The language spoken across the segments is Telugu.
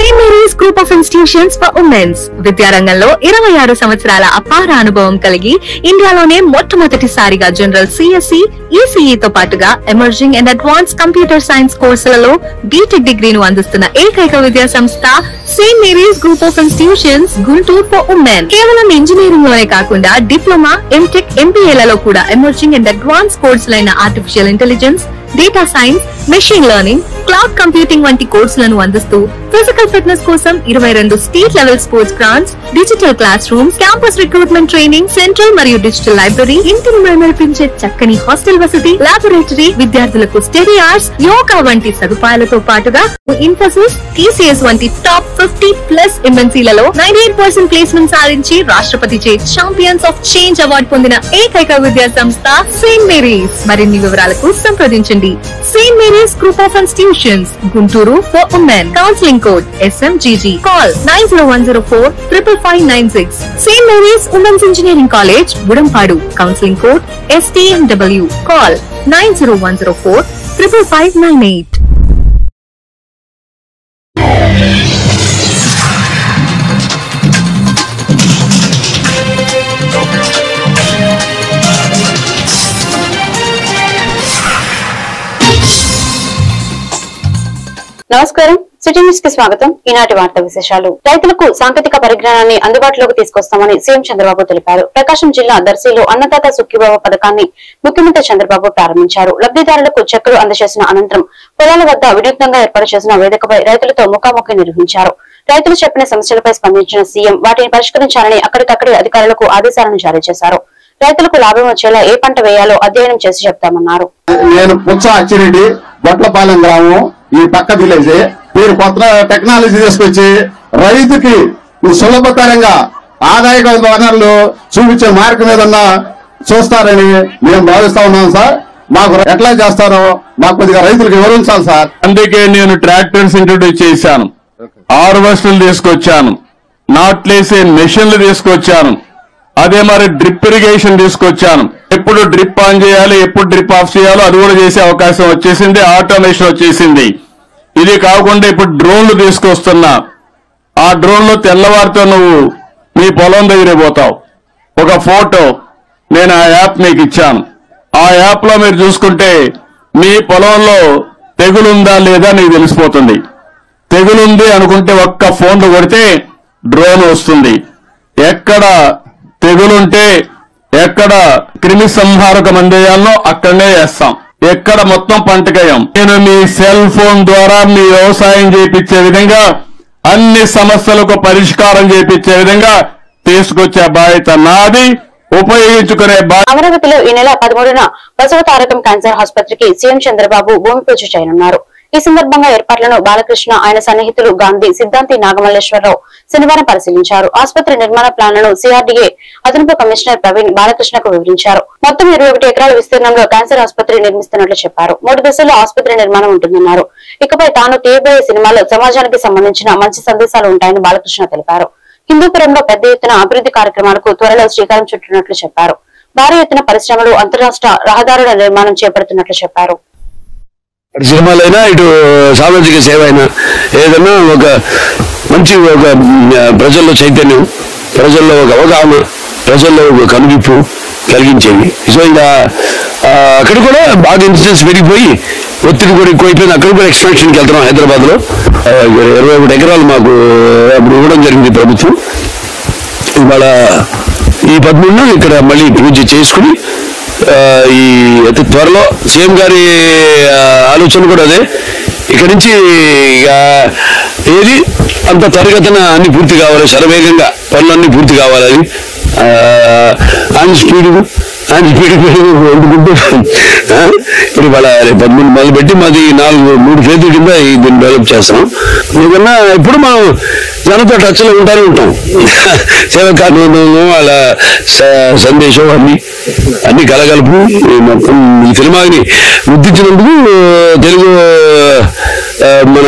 St. Mary's Group of Institutions for Women's విద్యారంగంలో 26 సంవత్సరాల అపార అనుభవం కలిగి ఇండియాలోనే మొట్టమొదటిసారిగా జనరల్ సిఎస్సి, ఈసీఈ తో పాటుగా emerging and advance computer science కోర్సులలో బీటెక్ డిగ్రీను అందిస్తున్న ఏకైక విద్యా సంస్థ Saint Mary's group of institutions Guntur for women. కేవలం ఇంజనీరింగ్ లోనే కాకుండా డిప్లొమా, ఎంటెక్, ఎంబీఏలలో కూడా ఎమర్జింగ్ అండ్ అడ్వాన్స్ కోర్సులైన artificial intelligence, data science, machine learning, cloud computing వంటి కోర్సులను అందిస్తూ ఫిజికల్ ఫిట్నెస్ కోసం 22 state level sports grounds, digital classrooms, campus recruitment training, central మరియు డిజిటల్ లైబ్రరీ, ఇంటిని మెరిపించే చక్కని హాస్టల్ వసతి, లాబొరేటరీ, విద్యార్థులకు స్టడీ అవర్స్, యోగా వంటి సదుపాయాలతో పాటుగా ఇన్ఫోసిస్, టీసీఎస్ వంటి టాప్ 50+ ఎంఎన్సీలలో 98% ప్లేస్మెంట్ సాధించి రాష్ట్రపతి చే ఛాంపియన్స్ ఆఫ్ చేంజ్ అవార్డు పొందిన ఏకైక విద్యా సంస్థ సెయింట్ మేరీస్. మరిన్ని వివరాలకు సంప్రదించండి. Saint Mary's group of institutions Guntur for women. Counselling code SMGG. Call 9010455596. St. Mary's Women's Engineering College, Budampadu. Counseling code STMW. Call 9010455598. నమస్కారం, సిటీ న్యూస్ కి స్వాగతం. ఈనాటి వార్తా విశేషాలు. రైతులకు సాంకేతిక పరిజ్ఞానాన్ని అందుబాటులోకి తీసుకొస్తామని సీఎం చంద్రబాబు తెలిపారు. ప్రకాశం జిల్లా దర్శిలో అన్నదాత సుఖీభవ పథకాన్ని ముఖ్యమంత్రి చంద్రబాబు ప్రారంభించారు. లబ్దిదారులకు చెక్కులు అందజేసిన అనంతరం పొలాల వద్ద వినూత్నంగా ఏర్పాటు చేసిన వేదికపై రైతులతో ముఖాముఖి నిర్వహించారు. రైతులు చెప్పిన సమస్యలపై స్పందించిన సీఎం వాటిని పరిష్కరించాలని అక్కడికక్కడే అధికారులకు ఆదేశాలను జారీ చేశారు. రైతులకు లాభం వచ్చేలా ఏ పంట వేయాలో అధ్యయనం చేసి చెప్తామన్నారు. నేను బొట్లపాలెం గ్రామం, ఈ పక్క విలేజ్. మీరు కొత్త టెక్నాలజీ తీసుకొచ్చి రైతుకి సులభతరంగా ఆదాయ వనరులు చూపించే మార్గం ఏదన్నా చూస్తారని మేము భావిస్తా ఉన్నాం సార్. మాకు ఎట్లా చేస్తారో మాకు కొద్దిగా రైతులకు వివరించాలి సార్. అందుకే నేను ట్రాక్టర్స్ ఇంట్రొడ్యూస్ చేశాను, హార్వెస్టర్లు తీసుకొచ్చాను, నాట్లేసే మెషిన్లు తీసుకొచ్చాను, అదే మరి డ్రిప్ ఇరిగేషన్ తీసుకొచ్చాను. ఎప్పుడు డ్రిప్ ఆన్ చేయాలి, ఎప్పుడు డ్రిప్ ఆఫ్ చేయాలో అది కూడా చేసే అవకాశం వచ్చేసింది. ఆటోమేషన్ వచ్చేసింది. ఇది కాకుండా ఇప్పుడు డ్రోన్లు తీసుకొస్తున్నా. ఆ డ్రోన్లో తెల్లవారితో నువ్వు నీ పొలం దగ్గర పోతావు, ఒక ఫోటో నేను ఆ యాప్ మీకు ఇచ్చాను. ఆ యాప్ లో మీరు చూసుకుంటే మీ పొలంలో తెగులుందా లేదా నీకు తెలిసిపోతుంది. తెగులుంది అనుకుంటే ఒక్క ఫోన్లు కొడితే డ్రోన్ వస్తుంది. ఎక్కడ తెగులుంటే, ఎక్కడ క్రిమి సంహారక మందేయాలనో అక్కడనే వేస్తాం. ఎక్కడ మొత్తం పంటకేయం. నేను మీ సెల్ ఫోన్ ద్వారా మీ వ్యవసాయం చేపించే విధంగా, అన్ని సమస్యలకు పరిష్కారం చేపించే విధంగా తీసుకొచ్చే బాధ్యత నాది. ఉపయోగించుకునే అమరావతిలో ఈ నెల 13న బసవతారకం క్యాన్సర్ ఆసుపత్రికి సీఎం చంద్రబాబు భూమి పూజ చేయనున్నారు. ఈ సందర్భంగా ఏర్పాట్లను బాలకృష్ణ, ఆయన సన్నిహితులు గాంధీ, సిద్ధాంతి నాగమల్లేశ్వరరావు శనివారం పరిశీలించారు. ఆసుపత్రి నిర్మాణ ప్లాన్లను సిఆర్డీఏ అదనపు కమిషనర్ ప్రవీణ్ బాలకృష్ణకు వివరించారు. మొత్తం 21 ఎకరాల విస్తీర్ణంలో క్యాన్సర్ ఆసుపత్రి నిర్మిస్తున్నట్లు చెప్పారు. 3 దశల్లో ఆసుపత్రి నిర్మాణం ఉంటుందన్నారు. ఇకపై తాను తీయబోయే సినిమాలో సమాజానికి సంబంధించిన మంచి సందేశాలు ఉంటాయని బాలకృష్ణ తెలిపారు. హిందూపురంలో పెద్ద ఎత్తున అభివృద్ధి కార్యక్రమాలకు త్వరలో శ్రీకారం చుట్టినట్లు చెప్పారు. భారీ ఎత్తున పరిశ్రమలు, అంతరాష్ట్ర రహదారుల నిర్మాణం చేపడుతున్నట్లు చెప్పారు. సినిమాలైనా, ఇటు సామాజిక సేవ అయినా, ఏదైనా ఒక మంచి ఒక ప్రజల్లో చైతన్యం, ప్రజల్లో ఒక అవగాహన, ప్రజల్లో ఒక కనువిప్పు కలిగించేవి. సో ఇంకా అక్కడ కూడా బాగా ఇన్సిడెన్స్ పెరిగిపోయి ఒత్తిడి కూడా ఎక్కువైపోయింది. అక్కడ కూడా ఎక్స్పాన్షన్కి వెళ్తున్నాం. హైదరాబాద్ లో 21 ఎకరాలు మాకు అప్పుడు ఇవ్వడం జరిగింది ప్రభుత్వం. ఇవాళ ఈ 13న ఇక్కడ మళ్ళీ పూజ చేసుకుని ఈ అతి త్వరలో సీఎం గారి ఆలోచన కూడా అదే. ఇక్కడి నుంచి ఏది అంత త్వరగతిన అన్ని పూర్తి కావాలి, శరవేగంగా పనులన్నీ పూర్తి కావాలని ఆయన స్పీడ్ వండుకుంటూ ఇప్పుడు వాళ్ళ 13 మొదలుపెట్టి మాది 3 ఫేజ్ల కింద దీన్ని డెవలప్ చేస్తున్నాం. ఎందుకన్నా ఇప్పుడు మనం జనతో టచ్లో ఉంటానే ఉంటాం. సేవా కార్యక్రమంలో వాళ్ళ సందేశం అన్ని కలగలుపు మొత్తం ఈ సినిమాని గుర్తించినందుకు తెలుగు మన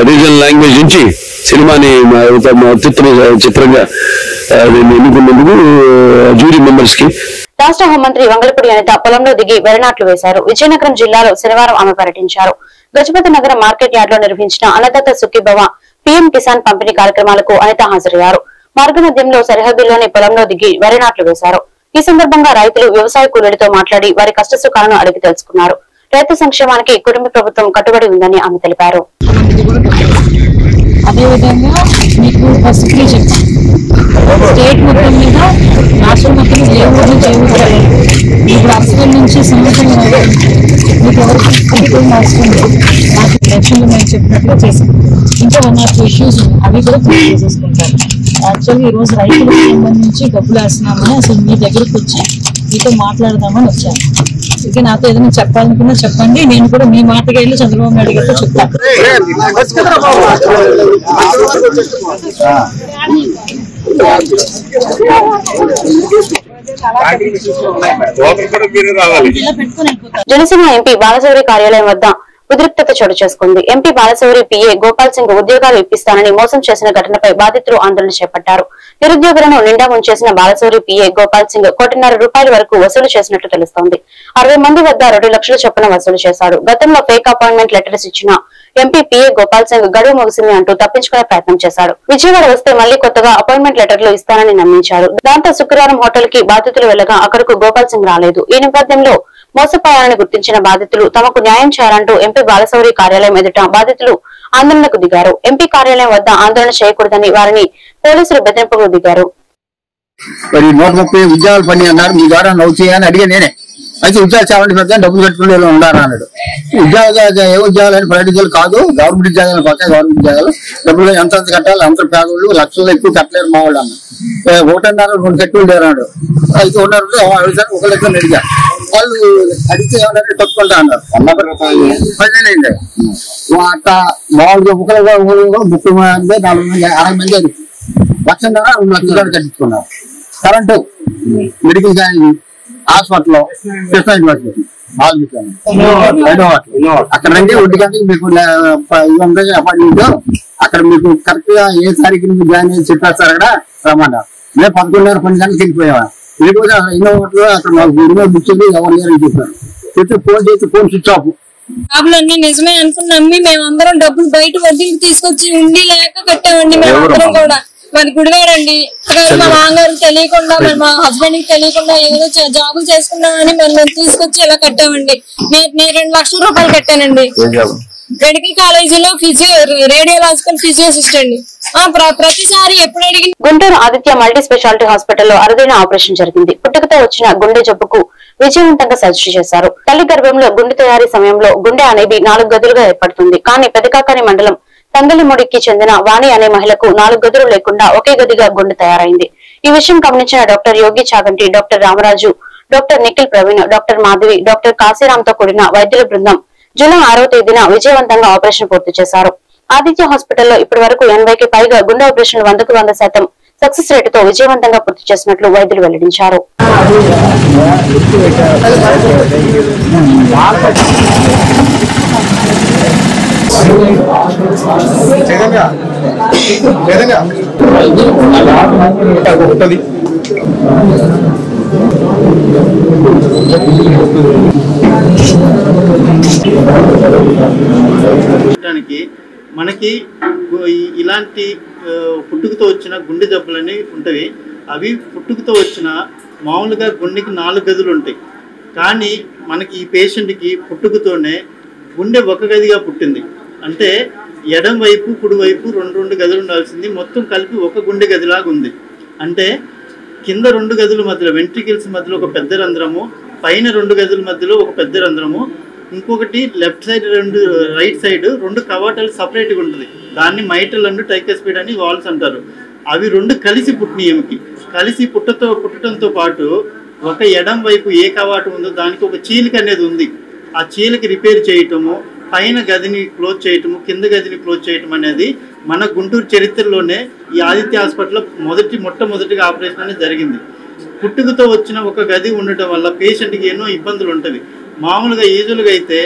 రీజనల్ లాంగ్వేజ్ నుంచి సినిమాని అత్యుత్తమ చిత్రంగా ఎన్నుకున్నందుకు జ్యూరీ మెంబర్స్ కి రాష్ట్ర హోంమంత్రి వంగలపూడి అనిత పొలంలో దిగి వెరనాట్లు వేశారు. విజయనగరం జిల్లాలో శనివారం ఆమె పర్యటించారు. గజపతి నగరం మార్కెట్ యార్డ్ లో నిర్వహించిన అన్నదాత సుఖీభవ పీఎం కిసాన్ పంపిణీ కార్యక్రమాలకు అనిత హాజరయ్యారు. మార్గమధ్యంలో సరిహద్దుల్లోని పొలంలో దిగి వరి నాట్లు వేశారు. ఈ సందర్భంగా రైతులు వ్యవసాయ కూలీలతో మాట్లాడి వారి కష్టసుఖాలను అడిగి తెలుసుకున్నారు. రైతు సంక్షేమానికి కుటుంబ ప్రభుత్వం కట్టుబడి ఉందని ఆమె తెలిపారు. అదేవిధంగా మీకు ఫస్ట్ చెప్తాను, స్టేట్ మొత్తం మీద రాష్ట్రం మొత్తం ఏ ఊరు ఇప్పుడు అసలు నుంచి సంవత్సరం మీకు ఎవరికి అవసరం లేదు. నాకు లక్ష్యంలో మేము చెప్పినట్లు చేసాం. ఇంకా 1 or 2 ఇష్యూస్ అవి కూడా క్లియర్ చేసేసుకుంటారు. యాక్చువల్గా ఈరోజు రైతులకు సంబంధించి డబ్బులు వేస్తున్నామని అసలు మీ దగ్గరకు వచ్చి మీతో మాట్లాడదామని వచ్చాను. ఇక నాతో ఏదైనా చెప్పాలనుకున్నా చెప్పండి, నేను కూడా మీ మాటకి వెళ్ళి చంద్రబాబు నాయుడు గారితో చెప్తాను. జనసేన ఎంపీ బాలశౌరి కార్యాలయం వద్ద ఉద్రిక్తత చోటు చేసుకుంది. ఎంపీ బాలశౌరి పిఏ గోపాల్ సింగ్ ఉద్యోగాలు ఇప్పిస్తానని మోసం చేసిన ఘటనపై బాధితులు ఆందోళన చేపట్టారు. నిరుద్యోగులను నిండా ముంచేసిన బాలశౌరి పిఏ గోపాల్ సింగ్ ₹1.5 వరకు వసూలు చేసినట్లు తెలుస్తోంది. 60 మంది వద్ద 2 లక్షల చొప్పున వసూలు చేశాడు. గతంలో ఫేక్ అపాయింట్మెంట్ లెటర్స్ ఇచ్చిన ఎంపీ పిఏ గోపాల్ సింగ్ గడువు ముగిసింది అంటూ తప్పించుకునే ప్రయత్నం చేశాడు. విజయవాడ వస్తే మళ్లీ కొత్తగా అపాయింట్మెంట్ లెటర్లు ఇస్తానని నమ్మించారు. దాంతో శుక్రవారం హోటల్ కి బాధితులు వెళ్లగా అక్కడకు గోపాల్ సింగ్ రాలేదు. ఈ నేపథ్యంలో మోసపోయారని గుర్తించిన బాధితులు తమకు న్యాయం చేయాలంటూ ఎంపీ బాలశౌరి కార్యాలయం ఎదుట బాధితులు ఆందోళనకు దిగారు. ఎంపీ కార్యాలయం వద్ద ఆందోళన చేయకూడదని వారిని పోలీసులు బెదిరింపుకు దిగారు. 130 ఉద్యోగాలు పని అన్నారు, మీ ద్వారా నవ్వు చేయాలని అడిగా నేనే. అయితే ఉద్యోగాలు చాలండి పెద్ద డబ్బులు కట్టుకునే ఉండారా అన్నాడు. ఉద్యోగాలు ఏ ఉద్యోగాలు ప్రైవేట్ ఉద్యోగాలు కాదు, గవర్నమెంట్ ఉద్యోగాలు పక్క గవర్నమెంట్ ఉద్యోగాలు డబ్బులు ఎంత కట్టాలి, అంత పేదలు లక్షలు ఎక్కువ కట్టలేరు మా వాళ్ళు అన్న. 1.5 కట్టి ఉండేరు అన్నాడు. అయితే ఉన్నారు 1 లక్షలు అడిగా. వాళ్ళు అడిగితే ఏమన్నా తప్పుకుంటా అన్నారు. 10,000 అయింది. అట్లా మామూలుగా ఒకరు 30 మంది 40 మంది 60 మంది అది 1,00,000 2 లక్షలు కట్టించుకున్నారు. Current, medical college, hospital, Krishna university అక్కడ రండి. 1 గంటకి మీకు అపార్ట్మెంట్ అక్కడ మీకు కరెక్ట్ గా ఏ తారీఖు మీకు జాయిన్ అయ్యి చెప్పేస్తారు. అక్కడ రమ్మన్నారు. మేము 11:30 12 గంటలకు వెళ్ళిపోయావా. వెళ్ళిపోతే ఎన్నో ఓట్లు అక్కడ మాకు బుక్ ఎవరు లేరని చెప్పారు. చెప్తే ఫోన్ చేసి ఫోన్ స్విచ్ ఆఫ్. డబ్బులన్నీ నిజమే అనుకుని నమ్మి మేమందరం డబ్బులు బయట వడ్డీకి తీసుకొచ్చి ఉండి లేక కట్టామండి. మేమందరం కూడా మరి గుడివాడండి మా మామగారికి తెలియకుండా మరి మా హస్బెండ్ కి తెలియకుండా ఏదో జాబులు చేసుకున్నామని మరి మేము తీసుకొచ్చి ఇలా కట్టామండి. నేను 2 లక్షల రూపాయలు కట్టానండి. మెడికల్ కాలేజీలో రేడియోలాజికల్ ఫిజియోసిస్ట్ అండి. ప్రతిసారి ఎప్పుడు అడిగిన గుంటూరు ఆదిత్య మల్టీ స్పెషాలిటీ హాస్పిటల్లో అరుదైన ఆపరేషన్ జరిగింది. పుట్టుకతో వచ్చిన గుండె జబ్బుకు విజయవంతంగా సర్జరీ చేశారు. తల్లి గర్భంలో గుండె తయారీ సమయంలో గుండె అనేది 4 గదులుగా ఏర్పడుతుంది. కానీ పెదకాకాని మండలం తంగలిముడికి చెందిన వాణి అనే మహిళకు 4 గదులు లేకుండా ఒకే గదిగా గుండె తయారైంది. ఈ విషయం గమనించిన doctor Yogi Chaganti, doctor Ramaraju, doctor Nikhil Praveen, doctor Madhavi, doctor Kashiram తో కూడిన వైద్యుల బృందం జూలై 6వ తేదీన విజయవంతంగా ఆపరేషన్ పూర్తి చేశారు. ఆదిత్య హాస్పిటల్లో ఇప్పటి వరకు 80కి పైగా గుండె ఆపరేషన్లు 100% సక్సెస్ రేటుతో విజయవంతంగా పూర్తి చేసినట్లు వైద్యులు వెల్లడించారు. మనకి ఇలాంటి పుట్టుకతో వచ్చిన గుండె జబ్బులని ఉంటాయి. అవి పుట్టుకతో వచ్చిన మామూలుగా గుండెకి 4 గదులు ఉంటాయి. కానీ మనకి ఈ పేషెంట్కి పుట్టుకతోనే గుండె 1 గదిగా పుట్టింది. అంటే ఎడం వైపు కుడి వైపు 2 గదులు ఉండాల్సింది మొత్తం కలిపి 1 గుండె గదిలాగా ఉంది. అంటే కింద 2 గదుల మధ్యలో వెంట్రికల్స్ మధ్యలో ఒక పెద్ద రంధ్రము, పైన 2 గదుల మధ్యలో ఒక పెద్ద రంధ్రము, ఇంకొకటి లెఫ్ట్ సైడ్ రైట్ సైడ్ 2 కవాటాలు సపరేట్గా ఉంటుంది. దాన్ని మైటల్ అండ్ ట్రైకస్పిడ్ అని వాల్స్ అంటారు. అవి 2 కలిసి పుట్టినకి కలిసి పుట్టడంతో పాటు ఒక ఎడం వైపు ఏ కవాటం ఉందో దానికి ఒక చీలిక అనేది ఉంది. ఆ చీలిక రిపేర్ చేయటము, పైన గదిని క్లోజ్ చేయటము, కింద గదిని క్లోజ్ చేయటం అనేది మన గుంటూరు చరిత్రలోనే ఈ ఆదిత్య హాస్పిటల్లో మొట్టమొదటిగా ఆపరేషన్ అనేది జరిగింది. పుట్టుకతో వచ్చిన ఒక గది ఉండటం వల్ల పేషెంట్కి ఎన్నో ఇబ్బందులు ఉంటుంది. మామూలుగా యూజువల్గా అయితే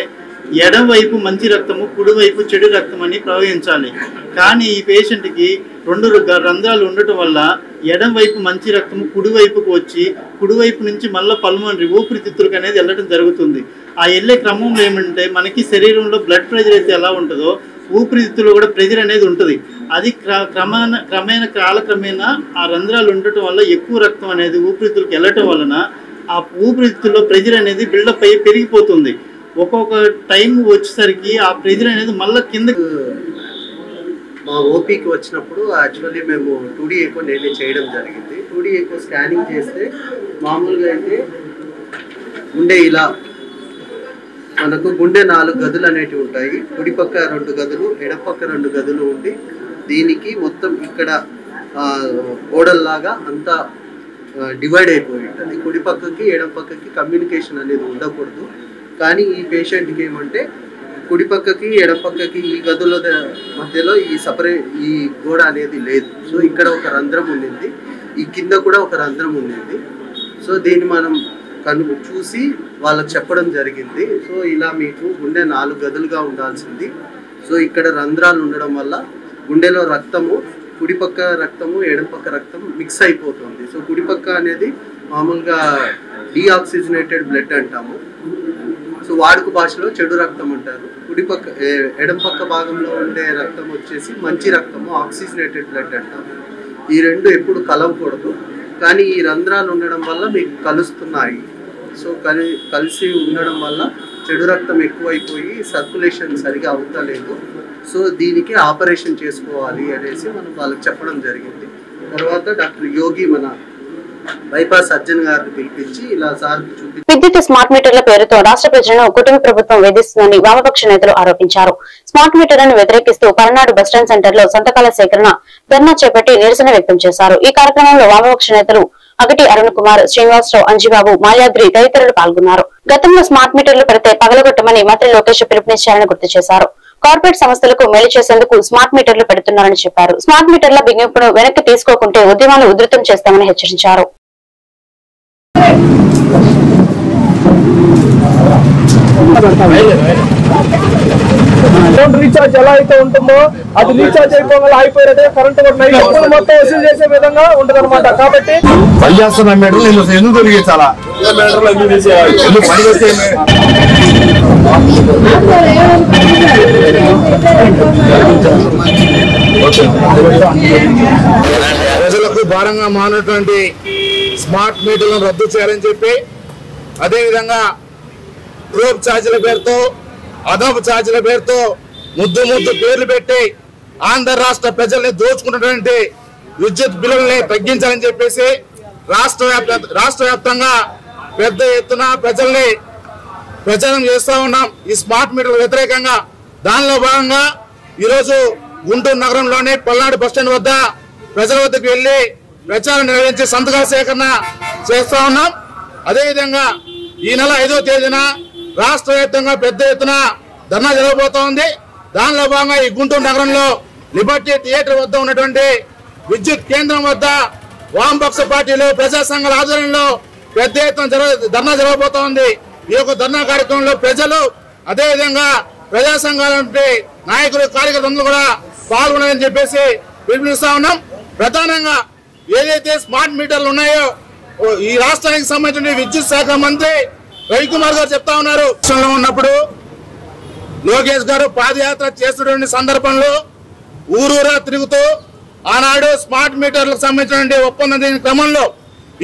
ఎడం వైపు మంచి రక్తము, కుడివైపు చెడు రక్తం అని ప్రవహించాలి. కానీ ఈ పేషెంట్కి 2 రంధ్రాలు ఉండటం వల్ల ఎడం వైపు మంచి రక్తము కుడివైపుకు వచ్చి కుడివైపు నుంచి మళ్ళీ పల్మనరీ ఊపిరితిత్తులకు అనేది వెళ్ళడం జరుగుతుంది. ఆ వెళ్ళే క్రమంలో ఏమంటే మనకి శరీరంలో బ్లడ్ ప్రెషర్ అయితే ఎలా ఉంటుందో ఊపిరితిత్తులో కూడా ప్రెజర్ అనేది ఉంటుంది. అది కాలక్రమేణా ఆ రంధ్రాలు ఉండటం వల్ల ఎక్కువ రక్తం అనేది ఊపిరితిత్తులకు వెళ్ళటం వలన ఆ ఊపిరితిత్తుల్లో ప్రెజర్ అనేది బిల్డప్ అయ్యి పెరిగిపోతుంది. ఒక్కొక్క టైం వచ్చేసరికి ఆ ప్రెజర్ అనేది మళ్ళీ కింద. మా ఓపీకి వచ్చినప్పుడు యాక్చువల్లీ మేము 2D ఎకో నేనే చేయడం జరిగింది. 2D ఎకో స్కానింగ్ చేస్తే మామూలుగా అయితే గుండె ఇలా మనకు గుండె 4 గదులు అనేటివి ఉంటాయి. కుడి పక్క 2 గదులు, ఎడపక్క 2 గదులు ఉండి దీనికి మొత్తం ఇక్కడ ఓడల్లాగా అంతా డివైడ్ అయిపోయి ఉంటుంది. కుడి పక్కకి ఎడమ పక్కకి కమ్యూనికేషన్ అనేది ఉండకూడదు. కానీ ఈ పేషెంట్కి ఏమంటే కుడి పక్కకి ఎడమ పక్కకి ఈ గదుల మధ్యలో ఈ గోడ అనేది లేదు. సో ఇక్కడ ఒక రంధ్రం ఉండింది, ఈ కింద కూడా ఒక రంధ్రం ఉండింది. సో దీన్ని మనం చూసి వాళ్ళకి చెప్పడం జరిగింది. సో ఇలా మీకు గుండె 4 గదులుగా ఉండాల్సింది. సో ఇక్కడ రంధ్రాలు ఉండడం వల్ల గుండెలో రక్తము కుడి పక్క రక్తము ఎడమ పక్క రక్తం మిక్స్ అయిపోతుంది. సో కుడి పక్క అనేది మామూలుగా డీఆక్సిజనేటెడ్ బ్లడ్ అంటాము. సో వాడుక భాషలో చెడు రక్తం అంటారు. కుడి పక్క ఎడమ పక్క భాగంలో ఉండే రక్తం వచ్చేసి మంచి రక్తము, ఆక్సిజనేటెడ్ బ్లడ్ అంటాము. ఈ రెండు ఎప్పుడు కలవకూడదు. కానీ ఈ రంధ్రాలు ఉండడం వల్ల మీకు కలుస్తున్నాయి. సో కలిసి ఉండడం వల్ల చెడు రక్తం ఎక్కువైపోయి సర్క్యులేషన్ సరిగా అవుతలేదు. సో దీనికి ఆపరేషన్ చేసుకోవాలి అనేసి మనం వాళ్ళకి చెప్పడం జరిగింది. తర్వాత డాక్టర్ యోగి మన బైపాస్ సర్జన్ గారిని పిలిపించి ఇలా సార్ చూపించి విద్యుత్ స్మార్ట్ మీటర్ల పేరుతో రాష్ట్ర ప్రజలను కుటుంబ ప్రభుత్వం వేధిస్తుందని వామపక్ష నేతలు ఆరోపించారు. స్మార్ట్ మీటర్లను వ్యతిరేకిస్తూ పల్నాడు బస్టాండ్ సెంటర్ లో సంతకాల సేకరణ ధర్నా చేపట్టి నిరసన వ్యక్తం చేశారు. ఈ కార్యక్రమంలో వామపక్ష నేతలు అగటి అరుణ్ కుమార్, శ్రీనివాసరావు, అంజిబాబు, మాల్యాద్రి తదితరులు పాల్గొన్నారు. గతంలో స్మార్ట్ మీటర్లు పెడితే పగలగొట్టమని మంత్రి లోకేష్ పిలుపునిచ్చారని గుర్తు చేశారు. కార్పొరేట్ సంస్థలకు మేలు చేసేందుకు స్మార్ట్ మీటర్లు పెడుతున్నారని చెప్పారు. స్మార్ట్ మీటర్ల బిగింపును వెనక్కి తీసుకోకుంటే ఉద్యమాలు ఉధృతం చేస్తామని హెచ్చరించారు. రీఛార్జ్ ఎలా అయితే ఉంటుందో అది రీఛార్జ్ అయిపోవాలి, అయిపోయినట్టే కరెంట్ కూడా మొత్తం వసూలు చేసే విధంగా ఉంటుంది అనమాట. కాబట్టి పనిచేస్తున్న మీటర్లు ఎందుకు తిరిగించాలా? ప్రజలకు భారంగా మారినటువంటి స్మార్ట్ మీటర్లను రద్దు చేయాలని చెప్పి, అదేవిధంగా రోప్ ఛార్జీల పేరుతో, అదనపు ఛార్జీల పేరుతో ముద్దు పేర్లు పెట్టి ఆంధ్ర రాష్ట్ర ప్రజల్ని దోచుకున్నటువంటి విద్యుత్ బిల్లుల్ని తగ్గించాలని చెప్పేసి రాష్ట్ర వ్యాప్తంగా పెద్ద ఎత్తున ప్రజల్ని ప్రచారం చేస్తూ ఉన్నాం ఈ స్మార్ట్ మీటర్ల వ్యతిరేకంగా. దానిలో భాగంగా ఈరోజు గుంటూరు నగరంలోని పల్నాడు బస్టాండ్ వద్ద ప్రజల వద్దకు వెళ్లి ప్రచారం నిర్వహించి సంతకాల సేకరణ చేస్తూ ఉన్నాం. అదేవిధంగా ఈ నెల 5వ తేదీన రాష్ట్ర వ్యాప్తంగా పెద్ద ఎత్తున ధర్నా జరగబోతా ఉంది. దానిలో భాగంగా ఈ గుంటూరు నగరంలో లిబర్టీ థియేటర్ వద్ద ఉన్నటువంటి విద్యుత్ కేంద్రం వద్ద వామపక్ష పార్టీలు, ప్రజా సంఘాల ఆధ్వర్యంలో పెద్ద ఎత్తున ధర్నా జరగబోతా ఉంది. ఈ యొక్క ధర్నా కార్యక్రమంలో ప్రజలు, అదేవిధంగా ప్రజా సంఘాల నాయకులు, కార్యకర్తలు కూడా పాల్గొనాలని చెప్పేసి పిలుపునిస్తా ఉన్నాం. ప్రధానంగా ఏదైతే స్మార్ట్ మీటర్లు ఉన్నాయో ఈ రాష్ట్రానికి సంబంధించిన విద్యుత్ శాఖ మంత్రి రవికుమార్ గారు చెప్తా ఉన్నారు. ఉన్నప్పుడు లోకేష్ గారు పాదయాత్ర చేస్తున్న సందర్భంలో ఊరూరా తిరుగుతూ ఆనాడు స్మార్ట్ మీటర్లకు సంబంధించిన ఒప్పందం క్రమంలో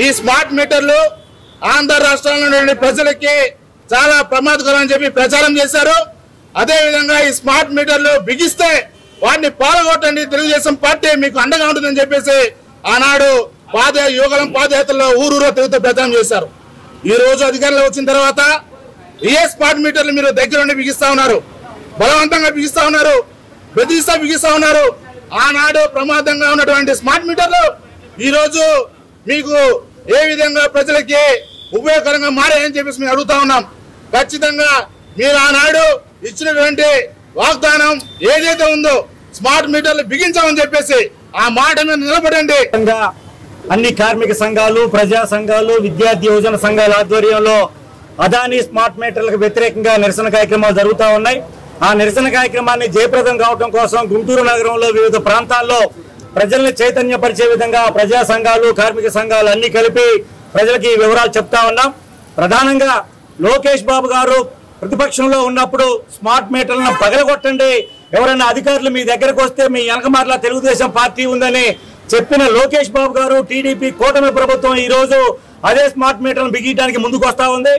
ఈ స్మార్ట్ మీటర్లు ఆంధ్ర రాష్ట్రంలో ప్రజలకి చాలా ప్రమాదకరం అని చెప్పి ప్రచారం చేశారు. అదేవిధంగా ఈ స్మార్ట్ మీటర్లు బిగిస్తే వాటిని పాల్గొట్టండి, తెలుగుదేశం పార్టీ మీకు అండగా ఉంటుందని చెప్పేసి ఆనాడు యువగలం పాదయాత్రలో ఊరూరా తిరుగుతూ ప్రచారం చేశారు. ఈ రోజు అధికారంలో వచ్చిన తర్వాత ఏ స్మార్ట్ మీటర్లు మీరు దగ్గర ఉండి బిగిస్తా ఉన్నారు, బలవంతంగా బిగిస్తా ఉన్నారు, బెదిరిస్తా బిగిస్తా ఉన్నారు. ఆనాడు ప్రమాదంగా ఉన్నటువంటి స్మార్ట్ మీటర్లు ఈ రోజు మీకు ఏ విధంగా ప్రజలకి ఉపయోగకరంగా మారాయని చెప్పేసి మేము అడుగుతా ఉన్నాం. ఖచ్చితంగా మీరు ఆనాడు ఇచ్చినటువంటి వాగ్దానం ఏదైతే ఉందో స్మార్ట్ మీటర్లు బిగించామని చెప్పేసి ఆ మాట మీద నిలబడండి. అన్ని కార్మిక సంఘాలు, ప్రజా సంఘాలు, విద్యార్థి యువజన సంఘాల ఆధ్వర్యంలో అదానీ స్మార్ట్ మీటర్లకు వ్యతిరేకంగా నిరసన కార్యక్రమాలు జరుగుతూ ఉన్నాయి. ఆ నిరసన కార్యక్రమాన్ని జయప్రదం కావడం కోసం గుంటూరు నగరంలో వివిధ ప్రాంతాల్లో ప్రజల్ని చైతన్యపరిచే విధంగా ప్రజా సంఘాలు, కార్మిక సంఘాలు అన్ని కలిపి ప్రజలకి వివరాలు చెప్తా ఉన్నాం. ప్రధానంగా లోకేష్ బాబు గారు ప్రతిపక్షంలో ఉన్నప్పుడు స్మార్ట్ మీటర్లను పగలగొట్టండి, ఎవరైనా అధికారులు మీ దగ్గరకు వస్తే మీ వెనకమార్ల తెలుగుదేశం పార్టీ ఉందని చెప్పిన లోకేష్ బాబు గారు టీడీపీ కూటమి ప్రభుత్వం ఈ రోజు అదే స్మార్ట్ మీటర్లను బిగించడానికి ముందుకు వస్తా ఉంది.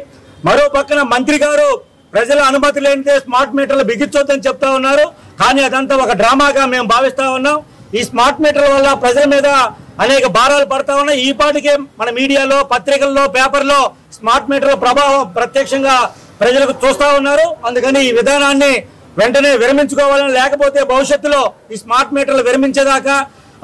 మరో పక్కన మంత్రి గారు ప్రజల అనుమతి లేనిదే స్మార్ట్ మీటర్లు బిగించొద్దని చెప్తా ఉన్నారు. కానీ అదంతా ఒక డ్రామాగా మేము భావిస్తా ఉన్నాం. ఈ స్మార్ట్ మీటర్ల వల్ల ప్రజల మీద అనేక భారాలు పడతా ఉన్నాయి. ఈ పాటికే మన మీడియాలో, పత్రికల్లో, పేపర్లో స్మార్ట్ మీటర్ల ప్రభావం ప్రత్యక్షంగా ప్రజలకు చూస్తా ఉన్నారు. అందుకని ఈ విధానాన్ని వెంటనే విరమించుకోవాలని, లేకపోతే భవిష్యత్తులో ఈ స్మార్ట్ మీటర్లు విరమించేదాకా,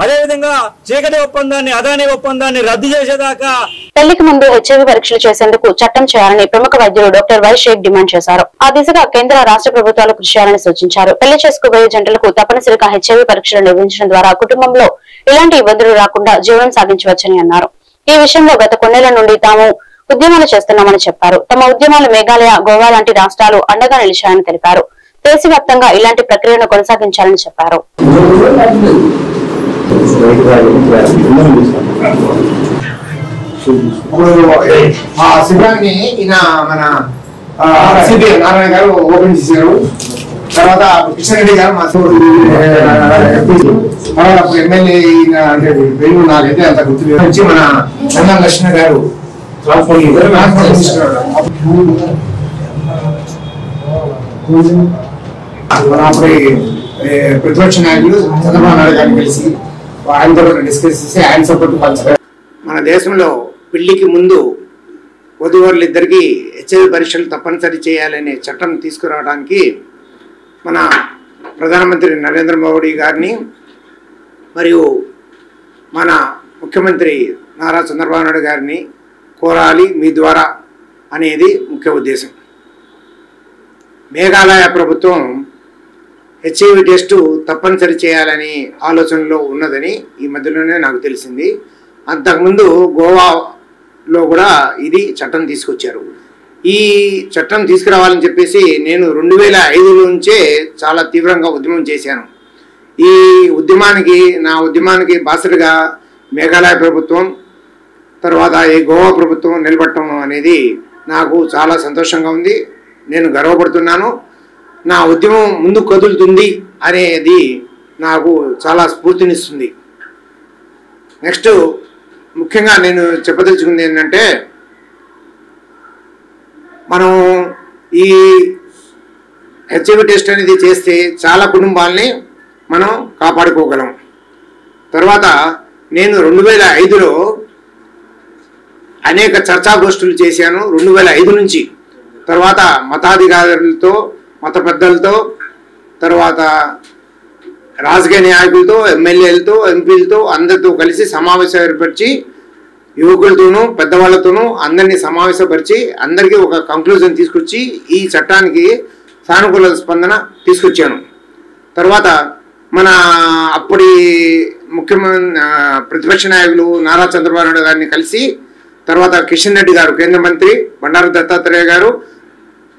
అదేవిధంగా చీకటి ఒప్పందాన్ని, అదానీ ఒప్పందాన్ని రద్దు చేసేదాకా పెళ్లికి ముందు హెచ్ఐవి పరీక్షలు చేసేందుకు చట్టం చేయాలని ప్రముఖ వైద్యులు డాక్టర్ వై షేక్ డిమాండ్ చేశారు. ఆ దిశగా కేంద్ర రాష్ట్ర ప్రభుత్వాలు కృషి చేయాలని సూచించారు. పెళ్లి చేసుకోబోయే జంటలకు తప్పనిసరిగా హెచ్ఐవి పరీక్షలు నిర్వహించడం ద్వారా కుటుంబంలో ఎలాంటి ఇబ్బందులు రాకుండా జీవనం సాగించవచ్చని అన్నారు. ఈ విషయంలో గత కొన్నేళ్ల నుండి తాము ఉద్యమాలు చేస్తున్నామని చెప్పారు. తమ ఉద్యమాలు మేఘాలయ, గోవా లాంటి రాష్ట్రాలు అండగా నిలిచాయని తెలిపారు. దేశవ్యాప్తంగా ఇలాంటి ప్రక్రియను కొనసాగించాలని చెప్పారు. ఆ శిబిరాన్ని ఈయన మన సిపి నారాయణ గారు ఓపెన్ చేశారు. తర్వాత కిషన్ రెడ్డి గారు మా తర్వాత అప్పుడు ఎమ్మెల్యే అంటే వెలుగు నాకైతే అంత గుర్తు వచ్చి మన చందన్ లక్ష్మణ గారు అప్పుడు ప్రతిపక్ష నాయకులు చంద్రబాబు నాయుడు గారిని కలిసి ఆయనతో డిస్కస్ చేసి ఆయన సపోర్ట్ పంచారు. మన దేశంలో పెళ్లికి ముందు వధూవరులిద్దరికీ హెచ్ఐవి పరీక్షలు తప్పనిసరి చేయాలనే చట్టం తీసుకురావడానికి మన ప్రధానమంత్రి నరేంద్ర మోడీ గారిని మరియు మన ముఖ్యమంత్రి నారా చంద్రబాబు నాయుడు గారిని కోరాలి మీ ద్వారా అనేది ముఖ్య ఉద్దేశం. మేఘాలయ ప్రభుత్వం హెచ్ఐవి టెస్టు తప్పనిసరి చేయాలని ఆలోచనలో ఉన్నదని ఈ మధ్యలోనే నాకు తెలిసింది. అంతకుముందు గోవాలో కూడా ఇది చట్టం తీసుకొచ్చారు. ఈ చట్టం తీసుకురావాలని చెప్పేసి నేను 2005 నుంచే చాలా తీవ్రంగా ఉద్యమం చేశాను. ఈ నా ఉద్యమానికి బాసటగా మేఘాలయ ప్రభుత్వం, తర్వాత ఈ గోవా ప్రభుత్వం నిలబడటం అనేది నాకు చాలా సంతోషంగా ఉంది. నేను గర్వపడుతున్నాను. నా ఉద్యమం ముందుకు కదులుతుంది అనేది నాకు చాలా స్ఫూర్తినిస్తుంది. నెక్స్ట్ ముఖ్యంగా నేను చెప్పదలుచుకుంది ఏంటంటే, మనం ఈ హెచ్ఐవి టెస్ట్ అనేది చేస్తే చాలా కుటుంబాలని మనం కాపాడుకోగలం. తర్వాత నేను 2005లో అనేక చర్చాగోష్ఠులు చేశాను 2005 నుంచి. తర్వాత మతాధికారులతో, మత పెద్దలతో, తర్వాత రాజకీయ నాయకులతో, ఎమ్మెల్యేలతో, ఎంపీలతో అందరితో కలిసి సమావేశం ఏర్పరిచి యువకులతోనూ పెద్దవాళ్లతోనూ అందరినీ సమావేశపరిచి అందరికీ ఒక కంక్లూజన్ తీసుకొచ్చి ఈ చట్టానికి సానుకూల స్పందన తీసుకొచ్చాను. తర్వాత మన అప్పటి ముఖ్యమంత్రి ప్రతిపక్ష నాయకులు నారా చంద్రబాబు నాయుడు గారిని కలిసి, తర్వాత కిషన్ రెడ్డి గారు కేంద్ర మంత్రి, బండారు దత్తాత్రేయ గారు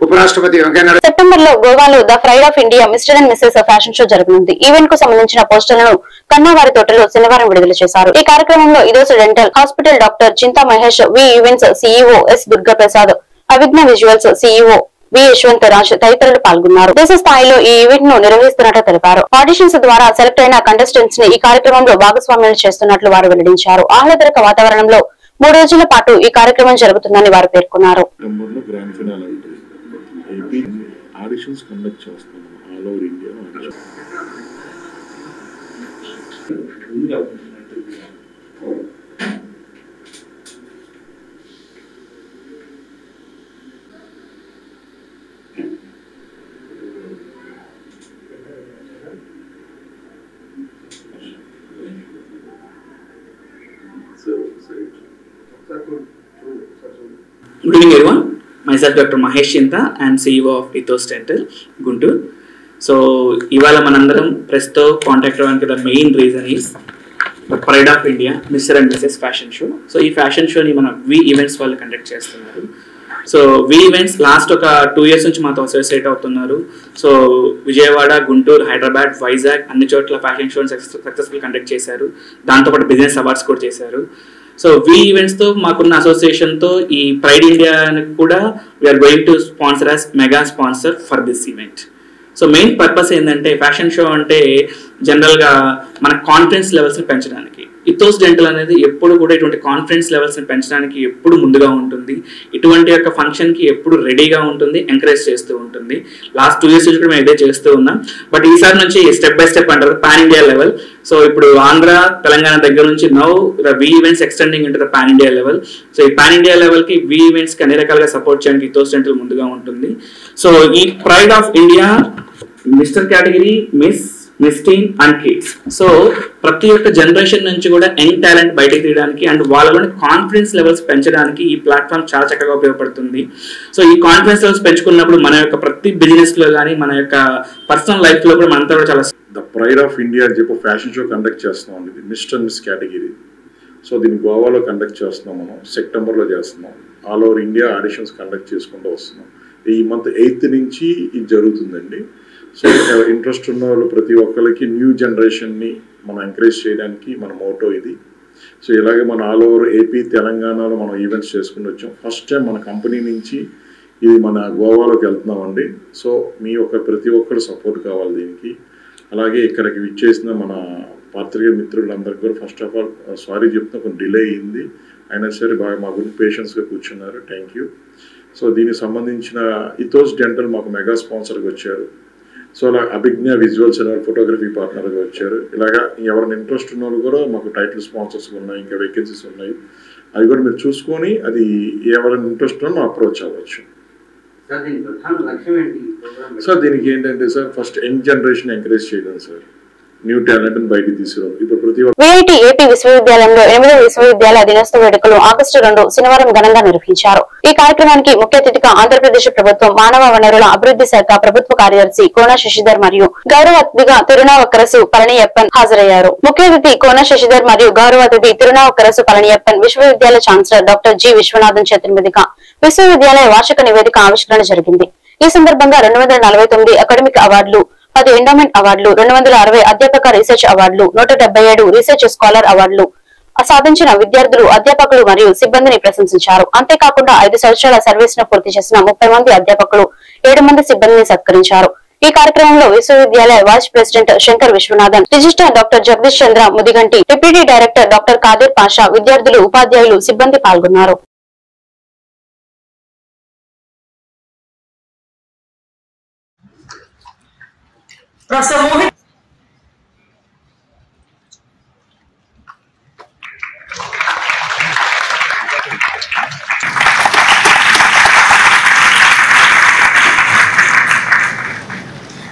ఉపరాష్ట్రపతి వెంకయ్యనాయుడు. సెప్టెంబర్ లో గోవాలో the pride of India mister and missus fashion show జరగనుంది. ఈవెంట్ కు సంబంధించిన పోస్టర్లను కన్నావారి తోటలో శనివారం విడుదల చేశారు. ఈ కార్యక్రమంలో ఇదోస్ dental hospital doctor Chinta Mahesh, V events CEO S Durga Prasad, Avighna visuals CEO V Yashwant Raj తదితరులు పాల్గొన్నారు. దేశ స్థాయిలో ఈ ఈవెంట్ ను నిర్వహిస్తున్నట్లు తెలిపారు. ఆడిషన్స్ ద్వారా సెలెక్ట్ అయిన కంటెస్టెంట్స్ ని ఈ కార్యక్రమంలో భాగస్వామ్యం చేస్తున్నట్లు వారు వెల్లడించారు. ఆహ్లాదకర వాతావరణంలో 3 రోజుల పాటు ఈ కార్యక్రమం జరుగుతుందని వారు పేర్కొన్నారు. ఆడిషన్స్ కండక్ట్ చేస్తున్నాం all over India. Good evening everyone. Myself Dr. Mahesh Chinta. I am CEO of Ethos Dental, Guntur. So, ఇవాళ మనందరం ప్రెస్తో కాంటాక్ట్ అవ్వడానికి the main reason is the pride of India mister and Mrs fashion show. So ఈ ఫ్యాషన్ షోని మన వి ఈవెంట్స్ వాళ్ళు కండక్ట్ చేస్తున్నారు. సో వి ఈవెంట్స్ లాస్ట్ ఒక 2 years నుంచి మాతో అసోసియేట్ అవుతున్నారు. సో విజయవాడ, గుంటూరు, హైదరాబాద్, వైజాగ్ అన్ని చోట్ల ఫ్యాషన్ షోని సక్సెస్ఫుల్ కండక్ట్ చేశారు. దాంతోపాటు బిజినెస్ అవార్డ్స్ కూడా చేశారు. సో వి ఈవెంట్స్తో మాకున్న అసోసియేషన్తో ఈ ప్రైడ్ ఇండియాని కూడా we're going to sponsor as mega sponsor for this event. So main purpose ఏంటంటే ఫ్యాషన్ షో అంటే జనరల్గా మన కాన్ఫిడెన్స్ లెవెల్స్ని పెంచడానికి. ఇథోస్ డెంటల్ అనేది ఎప్పుడు కూడా ఇటువంటి కాన్ఫిడెన్స్ లెవెల్స్ని పెంచడానికి ఎప్పుడు ముందుగా ఉంటుంది, ఇటువంటి యొక్క ఫంక్షన్కి ఎప్పుడు రెడీగా ఉంటుంది, ఎంకరేజ్ చేస్తూ ఉంటుంది. లాస్ట్ 2 years నుంచి కూడా మేము ఇదే చేస్తూ ఉన్నాం. బట్ ఈసారి నుంచి స్టెప్ బై స్టెప్ అంటారు పాన్ ఇండియా లెవెల్. సో ఇప్పుడు ఆంధ్ర తెలంగాణ దగ్గర నుంచి now the we events extending into the pan India level. So ఈ పాన్ ఇండియా లెవెల్కి వి ఈవెంట్స్కి అన్ని రకాలుగా సపోర్ట్ చేయడానికి ఇథోస్ డెంటల్ ముందుగా ఉంటుంది. సో ఈ pride of India mister category, miss teen and kids. So ప్రతి ఒక్క జనరేషన్ నుంచి కూడా యంగ్ టాలెంట్ బయటకు తీయడానికి అండ్ వాళ్ళలోని కాన్ఫిడెన్స్ లెవెల్స్ పెంచడానికి ఈ ప్లాట్ఫామ్ చాలా చక్కగా ఉపయోగపడుతుంది. సో ఈ కాన్ఫిడెన్స్ లెవెల్స్ పెంచుకున్నప్పుడు మన యొక్క ప్రతి బిజినెస్ లో కానీ మన యొక్క పర్సనల్ లైఫ్ లో కూడా మనంతా కూడా చాలా ద ప్రైడ్ ఆఫ్ ఇండియా అని చెప్పి ఫ్యాషన్ షో కండక్ట్ చేస్తున్నాం. ఇది మిస్టర్ మిస్ కేటగిరీ. సో దీన్ని గోవాలో కండక్ట్ చేస్తున్నాం, మనం సెప్టెంబర్లో చేస్తున్నాం. All over India auditions conduct చేసుకుంటూ వస్తున్నాం. ఈ మంత్ 8th నుంచి ఇది జరుగుతుందండి. సో ఇంట్రెస్ట్ ఉన్న వాళ్ళు ప్రతి ఒక్కరికి న్యూ జనరేషన్ని మనం ఎంకరేజ్ చేయడానికి మన మోటో ఇది. సో ఇలాగే మన ఆల్ ఓవర్ ఏపీ తెలంగాణలో మనం ఈవెంట్స్ చేసుకుని వచ్చాం. ఫస్ట్ టైం మన కంపెనీ నుంచి ఇది మన గోవాలోకి వెళ్తున్నామండి. సో మీ ప్రతి ఒక్కరు సపోర్ట్ కావాలి దీనికి. అలాగే ఇక్కడికి విచ్చేసిన మన పాత్రికేయ మిత్రులందరికీ కూడా ఫస్ట్ ఆఫ్ ఆల్ సారీ చెప్తున్నా, కొంచెం డిలే అయింది, అయినా సరే బాగా మా గురించి పేషెన్స్గా కూర్చున్నారు. Thank you. సో దీనికి సంబంధించిన ఇథోస్ డెంటల్ మాకు మెగా స్పాన్సర్గా వచ్చారు. సో అలా అభిజ్ఞ విజువల్స్ అనే ఫోటోగ్రఫీ పార్ట్నర్గా వచ్చారు. ఇలాగా ఎవరైనా ఇంట్రెస్ట్ ఉన్న వాళ్ళు కూడా మాకు టైటిల్ స్పాన్సర్స్ ఉన్నాయి, ఇంకా వేకెన్సీస్ ఉన్నాయి. అవి కూడా మీరు చూసుకొని అది ఎవరైనా ఇంట్రెస్ట్ ఉన్నా అప్రోచ్ అవ్వచ్చు. సార్ దీనికి ఏంటంటే sir first young generation encourage చేయడం సార్, న్యూ టాలెంట్ బయటికి తీసుకురావు. ఇప్పుడు ప్రతి విఐటి ఏపీ విశ్వవిద్యాలయంలో 8వ విశ్వవిద్యాలయ దినోత్సవ వేడుకలు ఆగస్టు 2 శనివారం ఘనంగా నిర్వహించారు. ఈ కార్యక్రమానికి ముఖ్య అతిథిగా ఆంధ్రప్రదేశ్ ప్రభుత్వం మానవ వనరుల అభివృద్ధి శాఖ ప్రభుత్వ కార్యదర్శి కోన శశిధర్ మరియు గౌరవ అతిథిగా తిరునావక్కరసు పళనియప్పన్ హాజరయ్యారు. ముఖ్య అతిథి కోన శశిధర్ మరియు గౌరవ అతిథి తిరునావక్కరసు పళనియప్పన్ విశ్వవిద్యాలయ ఛాన్సలర్ డాక్టర్ జి విశ్వనాథన్ చేతుల మీదుగా విశ్వవిద్యాలయ వార్షిక నివేదిక ఆవిష్కరణ జరిగింది. ఈ సందర్భంగా 249 అకాడమిక్ అవార్డులు, 10 ఎండోమెంట్ అవార్డులు, 260 అధ్యాపక రీసెర్చ్ అవార్డులు, 177 రీసెర్చ్ స్కాలర్ అవార్డులు సాధించిన విద్యార్థులు, అధ్యాపకులు మరియు సిబ్బందిని ప్రశంసించారు. అంతేకాకుండా 5 సంవత్సరాల సర్వీస్ ను పూర్తి చేసిన 30 మంది అధ్యాపకులు, 7 మంది సిబ్బందిని సత్కరించారు. ఈ కార్యక్రమంలో విశ్వవిద్యాలయ vice president Shankar Viswanathan, registrar doctor Jagadish Chandra Mudiganti, deputy director doctor Kadir Pasha, విద్యార్థులు, ఉపాధ్యాయులు, సిబ్బంది పాల్గొన్నారు.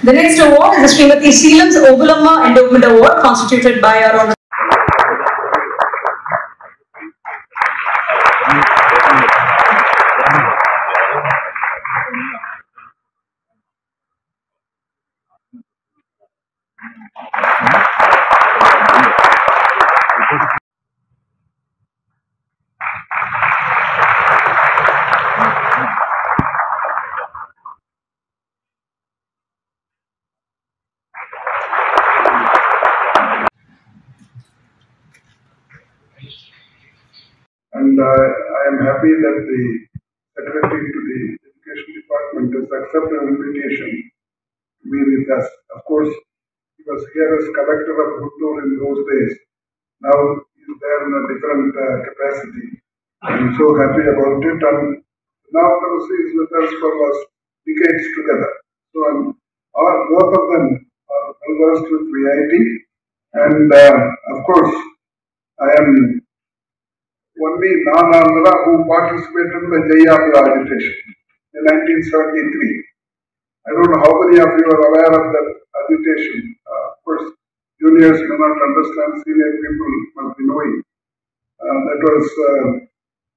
The next award is the Srimati Seelam's Ogulamma Endowment Award, constituted by our Honorable And I am happy that the Secretary to the Education Department has accepted an invitation to be with us. Of course, he was here as collector of Guntur in those days. Now he is there in a different capacity. I am so happy about it. And now Karusi is with us for decades together. So both of them are well-versed with VIT. And of course, I am only non-Andhra who participated in the Jayapura agitation in 1973. I don't know how many of you are aware of that agitation. Of course, juniors may not understand, senior people must be knowing. That was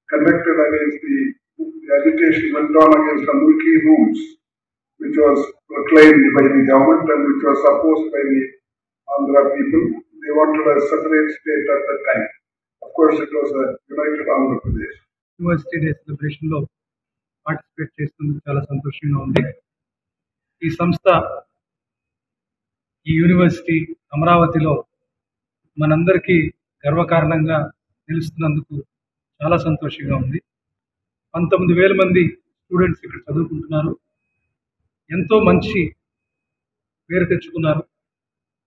conducted against the agitation went on against the Mulki rules, which was proclaimed by the government and which was opposed by the Andhra people. They wanted a separate state at that time. Of course, it was a united Andhra Pradesh. University day సెలబ్రేషన్లో పార్టిసిపేట్ చేస్తున్నందుకు చాలా సంతోషంగా ఉంది. ఈ సంస్థ, ఈ యూనివర్సిటీ అమరావతిలో మనందరికీ గర్వకారణంగా నిలుస్తున్నందుకు చాలా సంతోషంగా ఉంది. 19,000 మంది స్టూడెంట్స్ ఇక్కడ చదువుకుంటున్నారు. ఎంతో మంచి పేరు తెచ్చుకున్నారు.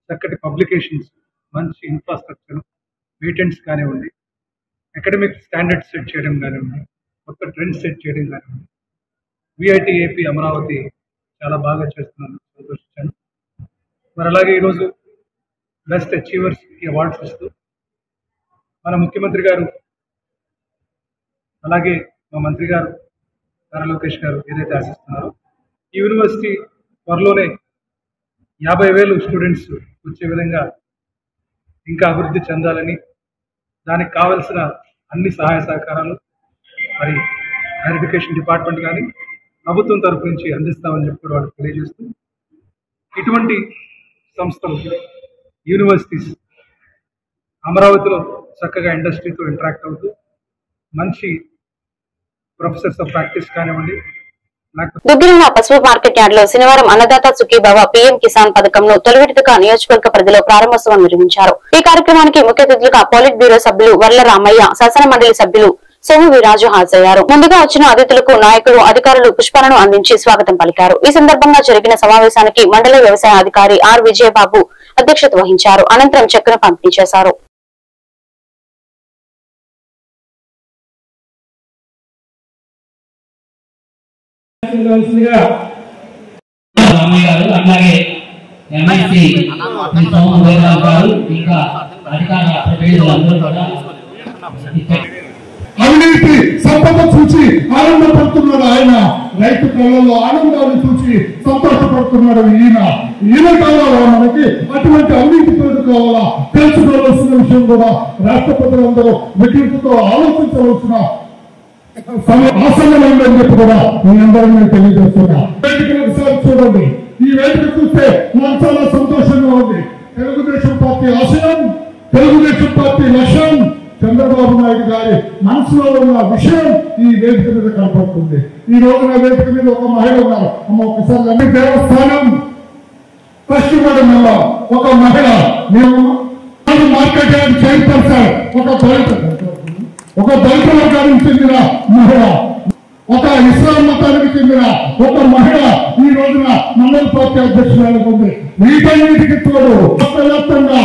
చక్కటి పబ్లికేషన్స్, మంచి ఇన్ఫ్రాస్ట్రక్చర్, పేటెంట్స్ కానివ్వండి, అకాడమిక్ స్టాండర్డ్స్ సెట్ చేయడం కానివ్వండి, కొత్త ట్రెండ్స్ సెట్ చేయడం కానివ్వండి, విఐటి ఏపీ అమరావతి చాలా బాగా చేస్తున్నాను, సంతోషించాను. మరి అలాగే ఈరోజు బెస్ట్ అచీవర్స్ ఈ అవార్డ్స్ ఇస్తూ మన ముఖ్యమంత్రి గారు అలాగే మా మంత్రి గారు నారా లోకేష్ గారు ఏదైతే ఆశిస్తున్నారో ఈ యూనివర్సిటీ త్వరలోనే 50,000 స్టూడెంట్స్ వచ్చే విధంగా ఇంకా అభివృద్ధి చెందాలని, దానికి కావలసిన అన్ని సహాయ సహకారాలు మరి హైయర్ ఎడ్యుకేషన్ డిపార్ట్మెంట్ కానీ ప్రభుత్వం తరఫు నుంచి అందిస్తామని చెప్పి వాళ్ళకి తెలియజేస్తూ, ఇటువంటి సంస్థలు, యూనివర్సిటీస్ అమరావతిలో చక్కగా ఇండస్ట్రీతో ఇంటరాక్ట్ అవుతూ మంచి ప్రొఫెసర్స్ ఆఫ్ ప్రాక్టీస్ కానివ్వండి. దుగ్గిరాల పసుపు మార్కెట్ యార్డ్ లో శనివారం అన్నదాత సుఖీభవ పీఎం కిసాన్ పథకంను తొలి విడతగా నియోజకవర్గ పరిధిలో ప్రారంభోత్సవం నిర్వహించారు. ఈ కార్యక్రమానికి ముఖ్య అతిథులుగా పోలిట్ బ్యూరో సభ్యులు వర్ల రామయ్య, శాసన మండలి సభ్యులు సోము వీరాజు హాజరయ్యారు. ముందుగా వచ్చిన అతిథులకు నాయకులు, అధికారులు పుష్పాలను అందించి స్వాగతం పలికారు. ఈ సందర్భంగా జరిగిన సమావేశానికి మండల వ్యవసాయ అధికారి ఆర్ విజయబాబు అధ్యక్షత వహించారు. అనంతరం చెక్కును పంపిణీ చేశారు. అలాగే ఎమ్మెల్సీ గారు ఇంకా అధికార ప్రతినిధులందరూ కూడా అవినీతి సంపద చూసి ఆనందపడుతున్నాడు ఆయన, రైతు కళ్ళలో ఆనందాన్ని చూసి సంతోషపడుతున్నాడు ఈయన కావాలా మనకి అటువంటి అవినీతి పేరు కావాలా తెలుసుకోవాల్సిన విషయం కూడా రాష్ట్ర ప్రజలందరూ మిగిలితో ఆలోచించవలసిన ఆసన్నమైందని చెప్పి కూడా మీ అందరం నేను తెలియజేస్తున్నా. వేదికను ఒకసారి చూడండి. ఈ వేదిక చూస్తే నాకు చాలా సంతోషంగా ఉంది. తెలుగుదేశం పార్టీ ఆశయం, తెలుగుదేశం పార్టీ లక్ష్యం, చంద్రబాబు నాయుడు గారి మనసులో ఉన్న విషయం ఈ వేదిక మీద కనపడుతుంది. ఈ రోజున వేదిక మీద ఒక మహిళ ఉన్నారు. అమ్మ ఒకసారి అన్ని దేవస్థానం పశ్చిమలో ఒక మహిళ, మేము మార్కెట్ యార్డ్ చైర్పర్సన్, ఒక దళిత వర్గానికి చెందిన మహిళ, ఒక ఇస్లాం మతానికి చెందిన ఒక మహిళ ఈ రోజున మండల పార్టీ అధ్యక్షురాలకు ఉంది. వీటన్నిటికి తోడు వ్యాప్తంగా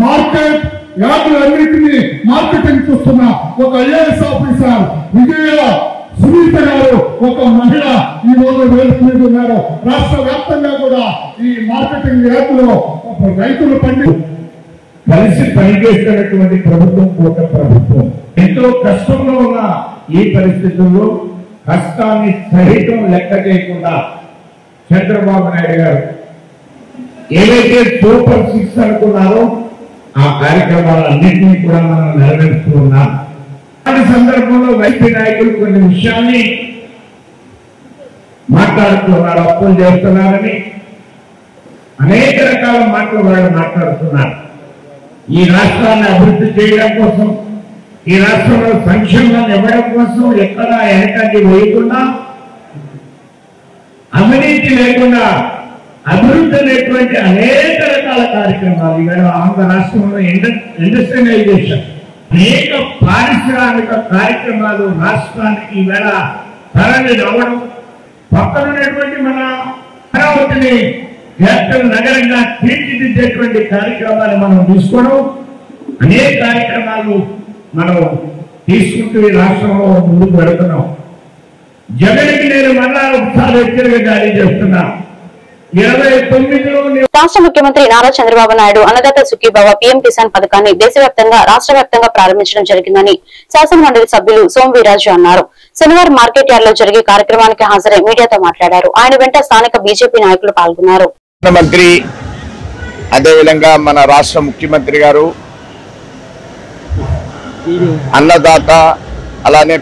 మార్కెట్ యార్డులన్నింటినీ మార్కెటింగ్ చూస్తున్న ఒక ఐఏఎస్ ఆఫీసర్ విజయ సునీత గారు, ఒక మహిళ ఈ రోజు వేదిక మీద ఉన్నారు. రాష్ట్ర వ్యాప్తంగా కూడా ఈ మార్కెటింగ్ యార్డులో రైతులు కలిసి పనిచేస్తున్నటువంటి ప్రభుత్వం కూట ప్రభుత్వం. ఎంతో కష్టంలో ఉన్న ఈ పరిస్థితుల్లో కష్టాన్ని సహితం లెక్క చేయకుండా చంద్రబాబు నాయుడు గారు ఏవైతే సూపర్ 6 అనుకున్నారో ఆ కార్యక్రమాలన్నింటినీ కూడా మనం నెరవేరుస్తూ ఉన్నాం. ఆ సందర్భంలో వైసీపీ నాయకులు కొన్ని విషయాన్ని మాట్లాడుతున్నారు. అప్పులు చేస్తున్నారని అనేక రకాల మాటలు వాళ్ళు మాట్లాడుతున్నారు. ఈ రాష్ట్రాన్ని అభివృద్ధి చేయడం కోసం, ఈ రాష్ట్రంలో సంక్షేమాన్ని ఇవ్వడం కోసం ఎక్కడా వెనకండి వేయకుండా, అవినీతి లేకుండా అభివృద్ధి అనేటువంటి అనేక రకాల కార్యక్రమాలు ఈవేళ ఆంధ్ర రాష్ట్రంలో ఇండస్ట్రియలైజేషన్, అనేక పారిశ్రామిక కార్యక్రమాలు రాష్ట్రానికి ఈవేళ తరలి రావడం, పక్కనున్నటువంటి మన అమరావతిని క్యాపిటల్ నగరంగా తీర్చిదిద్దేటువంటి కార్యక్రమాలు మనం తీసుకోవడం, అనేక కార్యక్రమాలు మనం తీసుకుంటూ ఈ రాష్ట్రంలో ముందుకు వెళుతున్నాం. జగన్కి నేను మళ్ళా ఒకసారి హెచ్చరిక జారీ చేస్తున్నా. 29లో రాష్ట్ర ముఖ్యమంత్రి నారా చంద్రబాబు నాయుడు అన్నదాత సుఖీభవ పీఎం కిసాన్ పథకాన్ని దేశవ్యాప్తంగా, రాష్ట్ర వ్యాప్తంగా ప్రారంభించడం జరిగిందని శాసన మండలి సభ్యులు సోము వీరాజు అన్నారు. శనివారం మార్కెట్ యార్డ్ లో జరిగే కార్యక్రమానికి హాజరై మీడియాతో మాట్లాడారు. ఆయన వెంట స్థానిక బీజేపీ నాయకులు పాల్గొన్నారు. మంత్రి అదేవిధంగా మన రాష్ట్ర ముఖ్యమంత్రి గారు అన్నదాత అలానే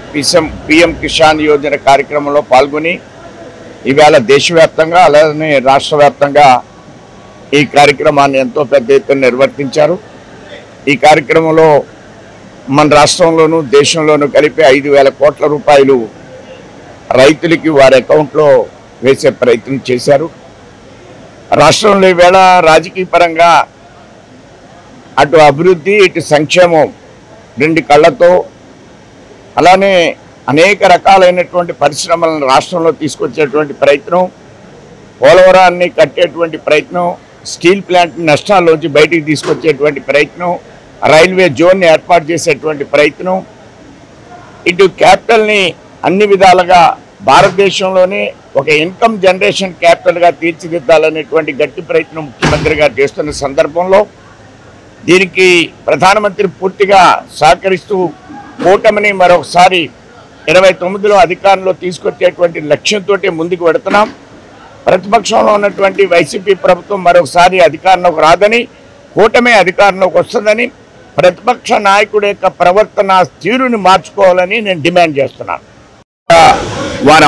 పీఎం కిసాన్ యోజన కార్యక్రమంలో పాల్గొని ఇవాళ దేశవ్యాప్తంగా అలానే రాష్ట్ర వ్యాప్తంగా ఈ కార్యక్రమాన్ని ఎంతో పెద్ద ఎత్తున నిర్వర్తించారు. ఈ కార్యక్రమంలో మన రాష్ట్రంలోనూ దేశంలోనూ కలిపి 5,000 కోట్ల రూపాయలు రైతులకి వారి అకౌంట్లో వేసే ప్రయత్నం చేశారు. రాష్ట్రంలో ఈవేళ రాజకీయ పరంగా అటు అభివృద్ధి ఇటు సంక్షేమం రెండు కళ్ళతో, అలానే అనేక రకాలైనటువంటి పరిశ్రమలను రాష్ట్రంలో తీసుకొచ్చేటువంటి ప్రయత్నం, పోలవరాన్ని కట్టేటువంటి ప్రయత్నం, స్టీల్ ప్లాంట్ నష్టాల్లోంచి బయటికి తీసుకొచ్చేటువంటి ప్రయత్నం, రైల్వే జోన్ని ఏర్పాటు చేసేటువంటి ప్రయత్నం, ఇటు క్యాపిటల్ని అన్ని విధాలుగా భారతదేశంలోనే ఒక ఇన్కమ్ జనరేషన్ క్యాపిటల్గా తీర్చిదిద్దాలనేటువంటి గట్టి ప్రయత్నం ముఖ్యమంత్రి గారు చేస్తున్న సందర్భంలో దీనికి ప్రధానమంత్రి పూర్తిగా సహకరిస్తూ కూటమిని మరొకసారి 29లో అధికారంలో తీసుకొచ్చేటువంటి లక్ష్యంతో ముందుకు వెడుతున్నాం. ప్రతిపక్షంలో ఉన్నటువంటి వైసీపీ ప్రభుత్వం మరొకసారి అధికారంలోకి రాదని, కూటమి అధికారంలోకి వస్తుందని, ప్రతిపక్ష నాయకుడి యొక్క ప్రవర్తన తీరుని మార్చుకోవాలని నేను డిమాండ్ చేస్తున్నాను. వారి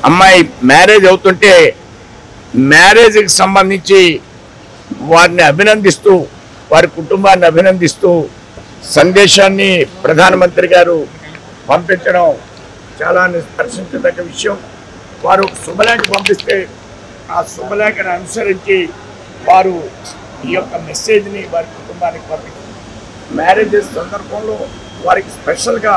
అమ్మాయి మ్యారేజ్ అవుతుంటే మ్యారేజ్కి సంబంధించి వారిని అభినందిస్తూ, వారి కుటుంబాన్ని అభినందిస్తూ సందేశాన్ని ప్రధానమంత్రి గారు పంపించడం చాలా నిష్కర్షించదగ్గ విషయం. వారు శుభలేఖ పంపిస్తే ఆ శుభలేఖను అనుసరించి వారు ఈ యొక్క మెసేజ్ని వారి కుటుంబానికి పంపించారు. మ్యారేజెస్ సందర్భంలో వారికి స్పెషల్ గా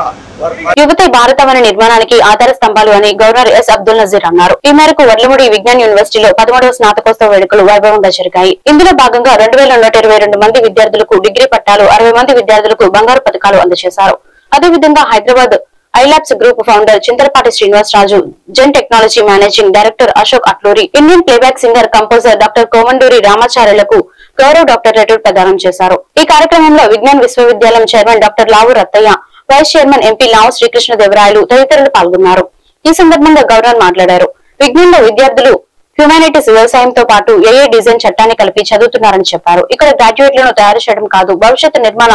యువతే భారతవని నిర్మాణానికి ఆధార స్తంభాలు అని గవర్నర్ ఎస్ అబ్దుల్ నజీర్ అన్నారు. ఈ మేరకు వడ్లమూడి విజ్ఞాన్ యూనివర్సిటీలో 13వ స్నాతకోత్సవ వేడుకలు వైభవంగా జరిగాయి. ఇందులో భాగంగా 2122 మంది విద్యార్థులకు డిగ్రీ పట్టాలు, 60 మంది విద్యార్థులకు బంగారు పథకాలు అందజేశారు. అదేవిధంగా Hyderabad iLabs group founder Chintalapati Srinivasaraju, Zen technology managing director Ashok Atluri, Indian playback singer composer doctor Komanduri రామాచార్యులకు గౌరవ డాక్టరేట్లు ప్రదానం చేశారు. ఈ కార్యక్రమంలో విజ్ఞాన్ విశ్వవిద్యాలయం chairman doctor Lavu Rattaiah, vice chairman MP Lavu Srikrishnadevarayalu తదితరులు పాల్గొన్నారు. ఈ సందర్భంగా గవర్నర్ మాట్లాడారు. విజ్ఞాన్లో విద్యార్థులు హ్యుమానిటీస్, వ్యవసాయంతో పాటు ఏఏ డిజైన్ చట్టాన్ని కలిపి చదువుతున్నారని చెప్పారు. ఇక్కడ గ్రాడ్యుయేట్లను తయారు చేయడం కాదు, భవిష్యత్తు నిర్మాణ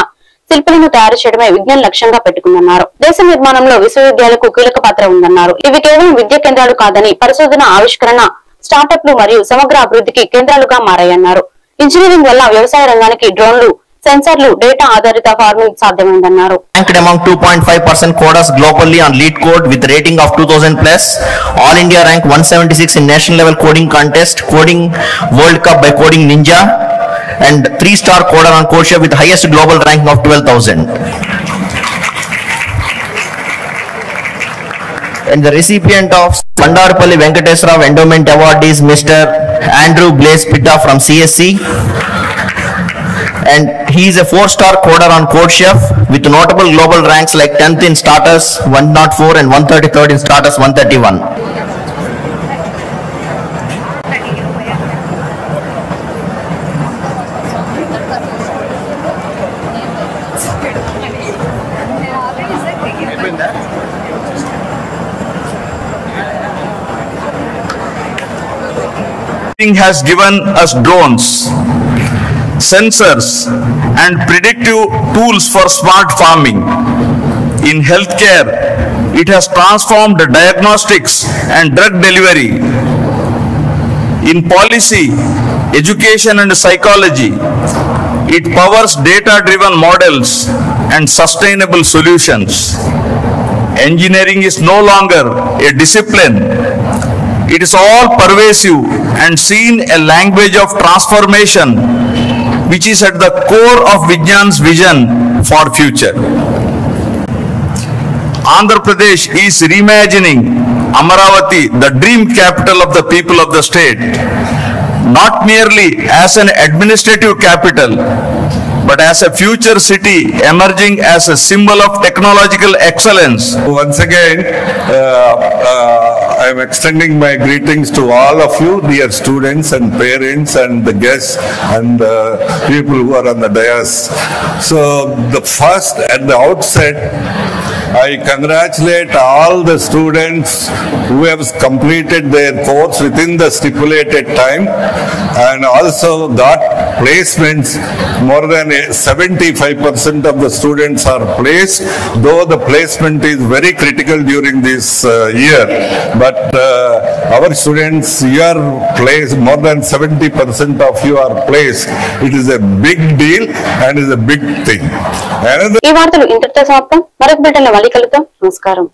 శిల్పులను తయారు చేయడమే విజ్ఞాన్ లక్ష్యంగా పెట్టుకుందన్నారు. దేశ నిర్మాణంలో విశ్వవిద్యాలయాలకు కీలక పాత్ర ఉందన్నారు. ఇవి కేవలం విద్యా కేంద్రాలు కాదని పరిశోధన, ఆవిష్కరణ, స్టార్టప్లు మరియు సమగ్ర అభివృద్ధికి కేంద్రాలుగా మారాయన్నారు. ఇంజనీరింగ్ వల్ల వ్యవసాయ రంగానికి డ్రోన్లు, సెన్సార్లు, డేటా ఆధారిత farming సాధ్యమైందన్నారు. Ranked among 2.5% coders globally on Lead Code with rating of 2000 plus. All India rank 176 in national level coding contest, Coding World Cup by Coding Ninja, and 3-star coder on Codeshare with highest global ranking of 12,000. And the recipient of Bandarpalli Venkateswara Endowment Award is Mr. Andrew Blaze Pitta from CSC. And he is a 4-star coder on CodeChef with notable global ranks like 10th in Starters 104 and 133rd in Starters 131. Has given us drones, sensors and predictive tools for smart farming. In healthcare, it has transformed diagnostics and drug delivery. In policy, education and psychology, it powers data-driven models and sustainable solutions. Engineering is no longer a discipline. It is all pervasive and seen a language of transformation which is at the core of Vijnan's vision for future. Andhra Pradesh is reimagining Amaravati, the dream capital of the people of the state, not merely as an administrative capital, but as a future city emerging as a symbol of technological excellence. Once again, I am extending my greetings to all of you, dear students and parents and the guests and people who are on the dais. So the first, at the outset, I congratulate all the students who have completed their course within the stipulated time and also got placements. More than 75% of the students are placed, though the placement is very critical during this year. But our students, you are placed, more than 70% of you are placed. It is a big deal and is a big thing. ఈ వార్తలు ఇంతటితో సమాప్తం. మరొక బిడ్డలో మళ్ళీ కలుద్దాం. నమస్కారం.